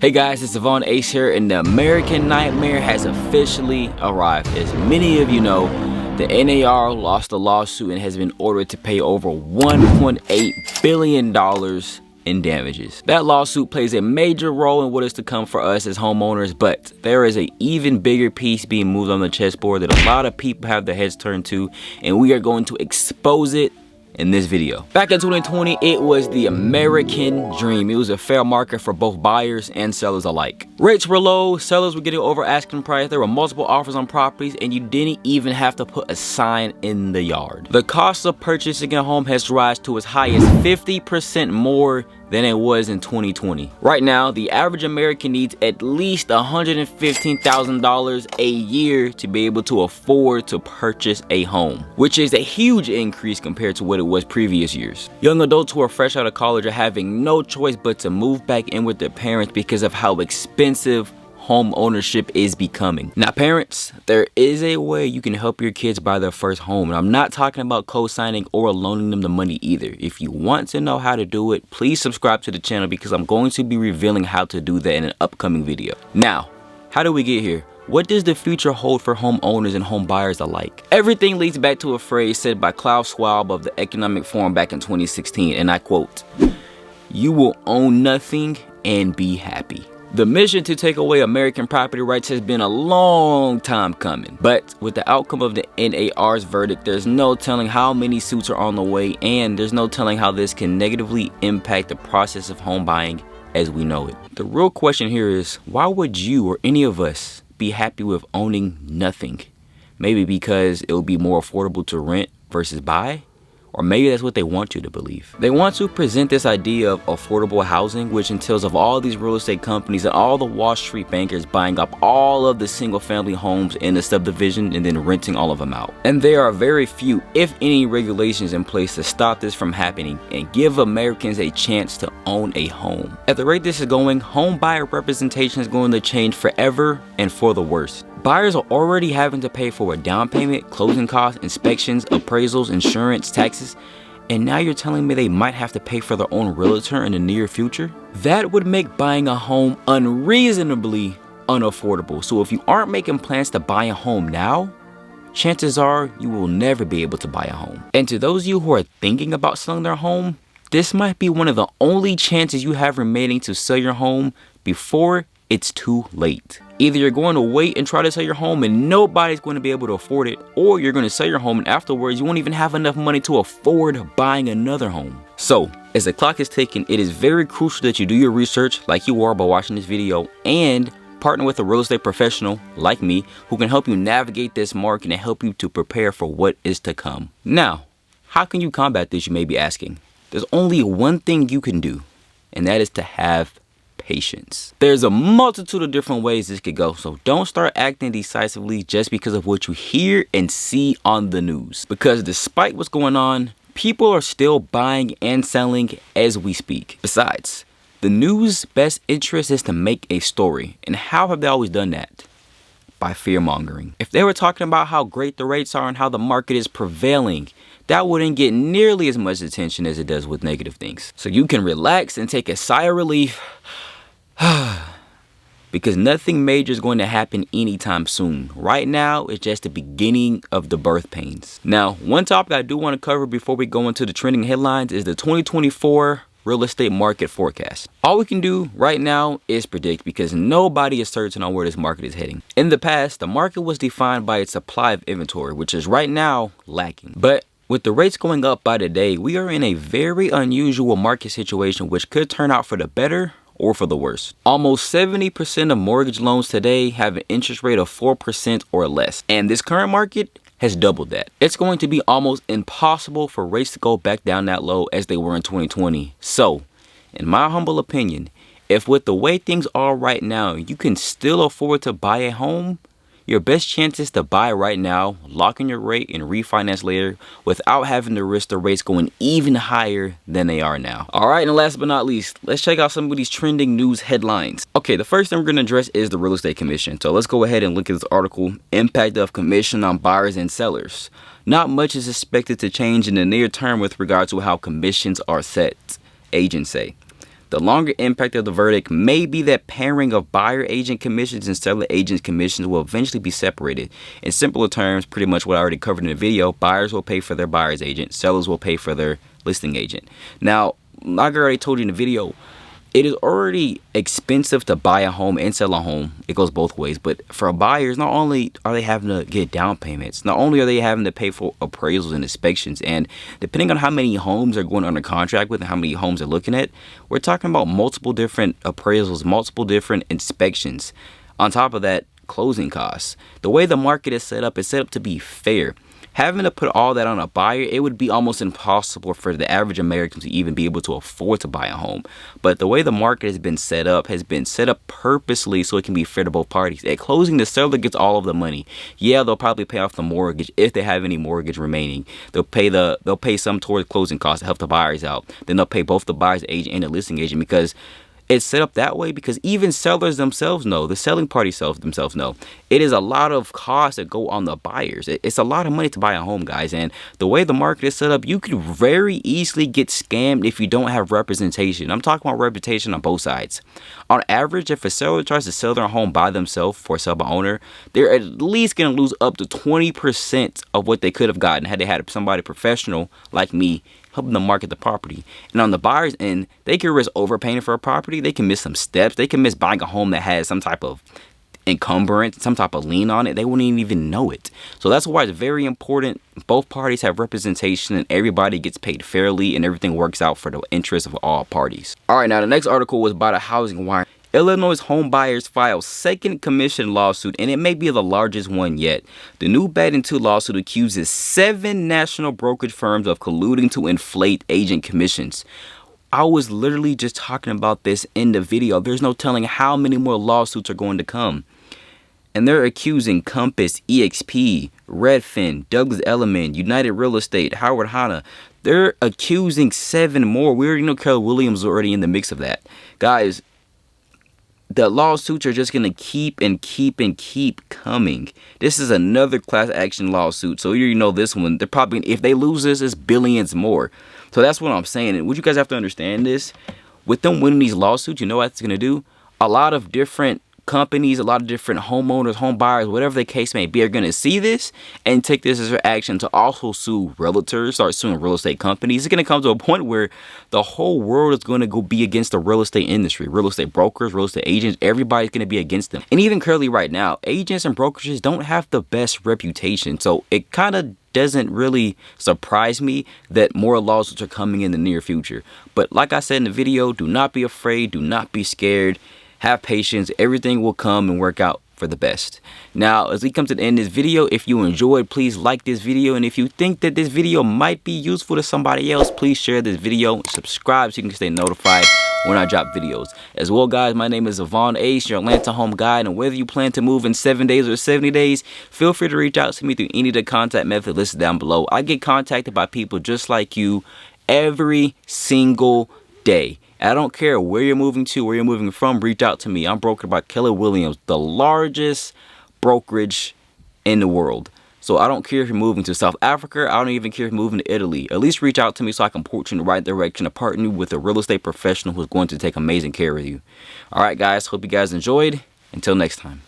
Hey guys, it's Devon Ace here, and the American Nightmare has officially arrived. As many of you know, the NAR lost a lawsuit and has been ordered to pay over $1.8 billion in damages. That lawsuit plays a major role in what is to come for us as homeowners, but there is an even bigger piece being moved on the chessboard that a lot of people have their heads turned to, and we are going to expose it in this video. Back in 2020, it was the American dream. It was a fair market for both buyers and sellers alike. Rates were low, sellers were getting over asking price, there were multiple offers on properties, and you didn't even have to put a sign in the yard. The cost of purchasing a home has risen to as high as 50% more than it was in 2020. Right now, the average American needs at least $115,000 a year to be able to afford to purchase a home, which is a huge increase compared to what it was previous years. Young adults who are fresh out of college are having no choice but to move back in with their parents because of how expensive home ownership is becoming. Now parents, there is a way you can help your kids buy their first home, and I'm not talking about co-signing or loaning them the money either. If you want to know how to do it, please subscribe to the channel because I'm going to be revealing how to do that in an upcoming video. Now, how do we get here? What does the future hold for homeowners and home buyers alike? Everything leads back to a phrase said by Klaus Schwab of the Economic Forum back in 2016, and I quote, "You will own nothing and be happy." The mission to take away American property rights has been a long time coming, but with the outcome of the NAR's verdict, there's no telling how many suits are on the way, and there's no telling how this can negatively impact the process of home buying as we know it. The real question here is, why would you or any of us be happy with owning nothing? Maybe because it will be more affordable to rent versus buy? Or maybe that's what they want you to believe. They want to present this idea of affordable housing, which entails of all these real estate companies and all the Wall Street bankers buying up all of the single family homes in the subdivision and then renting all of them out. And there are very few, if any, regulations in place to stop this from happening and give Americans a chance to own a home. At the rate this is going, home buyer representation is going to change forever and for the worse. Buyers are already having to pay for a down payment, closing costs, inspections, appraisals, insurance, taxes, and now you're telling me they might have to pay for their own realtor in the near future? That would make buying a home unreasonably unaffordable. So if you aren't making plans to buy a home now, chances are you will never be able to buy a home. And to those of you who are thinking about selling their home, this might be one of the only chances you have remaining to sell your home before it's too late. Either you're going to wait and try to sell your home and nobody's going to be able to afford it, or you're going to sell your home and afterwards you won't even have enough money to afford buying another home. So, as the clock is ticking, it is very crucial that you do your research like you are by watching this video and partner with a real estate professional like me who can help you navigate this market and help you to prepare for what is to come. Now, how can you combat this, you may be asking? There's only one thing you can do, and that is to have patience. There's a multitude of different ways this could go, so don't start acting decisively just because of what you hear and see on the news. Because despite what's going on, people are still buying and selling as we speak. Besides, the news' best interest is to make a story. And how have they always done that? By fear-mongering. If they were talking about how great the rates are and how the market is prevailing, that wouldn't get nearly as much attention as it does with negative things. So you can relax and take a sigh of relief because nothing major is going to happen anytime soon. Right now, it's just the beginning of the birth pains. Now, one topic I do want to cover before we go into the trending headlines is the 2024 real estate market forecast. All we can do right now is predict because nobody is certain on where this market is heading. In the past, the market was defined by its supply of inventory, which is right now lacking. But with the rates going up by the day, we are in a very unusual market situation which could turn out for the better or for the worse. Almost 70% of mortgage loans today have an interest rate of 4% or less, and this current market has doubled that. It's going to be almost impossible for rates to go back down that low as they were in 2020. So, in my humble opinion, if with the way things are right now, you can still afford to buy a home, your best chance is to buy right now, lock in your rate, and refinance later without having to risk the rates going even higher than they are now. All right, and last but not least, let's check out some of these trending news headlines. Okay, the first thing we're going to address is the real estate commission. So let's go ahead and look at this article, Impact of Commission on Buyers and Sellers. Not much is expected to change in the near term with regard to how commissions are set, agents say. The longer impact of the verdict may be that pairing of buyer agent commissions and seller agent commissions will eventually be separated. In simpler terms, pretty much what I already covered in the video, buyers will pay for their buyer's agent, sellers will pay for their listing agent. Now, like I already told you in the video, it is already expensive to buy a home and sell a home. It goes both ways. But for buyers, not only are they having to get down payments, not only are they having to pay for appraisals and inspections, and depending on how many homes they're going under contract with and how many homes they're looking at, we're talking about multiple different appraisals, multiple different inspections. On top of that, closing costs. The way the market is set up to be fair. Having to put all that on a buyer, it would be almost impossible for the average American to even be able to afford to buy a home. But the way the market has been set up purposely so it can be fair to both parties. At closing, the seller gets all of the money. Yeah, they'll probably pay off the mortgage if they have any mortgage remaining. They'll pay some towards closing costs to help the buyers out. Then they'll pay both the buyer's agent and the listing agent, because it's set up that way because even sellers themselves know, the selling party themselves know, it is a lot of costs that go on the buyers. It's a lot of money to buy a home, guys. And the way the market is set up, you could very easily get scammed if you don't have representation. I'm talking about representation on both sides. On average, if a seller tries to sell their home by themselves for a sell by owner, they're at least going to lose up to 20% of what they could have gotten had they had somebody professional like me helping them market the property. And on the buyer's end, they can risk overpaying for a property. They can miss some steps. They can miss buying a home that has some type of encumbrance, some type of lien on it. They wouldn't even know it. So that's why it's very important both parties have representation and everybody gets paid fairly and everything works out for the interest of all parties. All right, now the next article was about a housing wire. Illinois home buyers file second commission lawsuit, and it may be the largest one yet. The new Bet 2 lawsuit accuses 7 national brokerage firms of colluding to inflate agent commissions. I was literally just talking about this in the video. There's no telling how many more lawsuits are going to come. And they're accusing Compass, EXP, Redfin, Douglas Elliman, United Real Estate, Howard Hanna. They're accusing 7 more. We already know Keller Williams is already in the mix of that. Guys, the lawsuits are just going to keep coming. This is another class action lawsuit. So you know this one, they're probably, if they lose this, it's billions more. So that's what I'm saying. And what you guys have to understand is, with them winning these lawsuits, you know what it's going to do? A lot of different companies, a lot of different homeowners, home buyers, whatever the case may be, are going to see this and take this as their action to also sue realtors, start suing real estate companies. It's going to come to a point where the whole world is going to go be against the real estate industry. Real estate brokers, real estate agents, everybody's going to be against them. And even currently right now, agents and brokerages don't have the best reputation. So it kind of doesn't really surprise me that more lawsuits are coming in the near future. But like I said in the video, do not be afraid. Do not be scared. Have patience. Everything will come and work out for the best. Now, as we come to the end of this video, if you enjoyed, please like this video. And if you think that this video might be useful to somebody else, please share this video and subscribe so you can stay notified when I drop videos. As well, guys, my name is Yvonne Ace, your Atlanta home guide. And whether you plan to move in 7 days or 70 days, feel free to reach out to me through any of the contact methods listed down below. I get contacted by people just like you every single day. I don't care where you're moving to, where you're moving from, reach out to me. I'm brokered by Keller Williams, the largest brokerage in the world. So I don't care if you're moving to South Africa. I don't even care if you're moving to Italy. At least reach out to me so I can point you in the right direction to partner you with a real estate professional who's going to take amazing care of you. All right, guys. Hope you guys enjoyed. Until next time.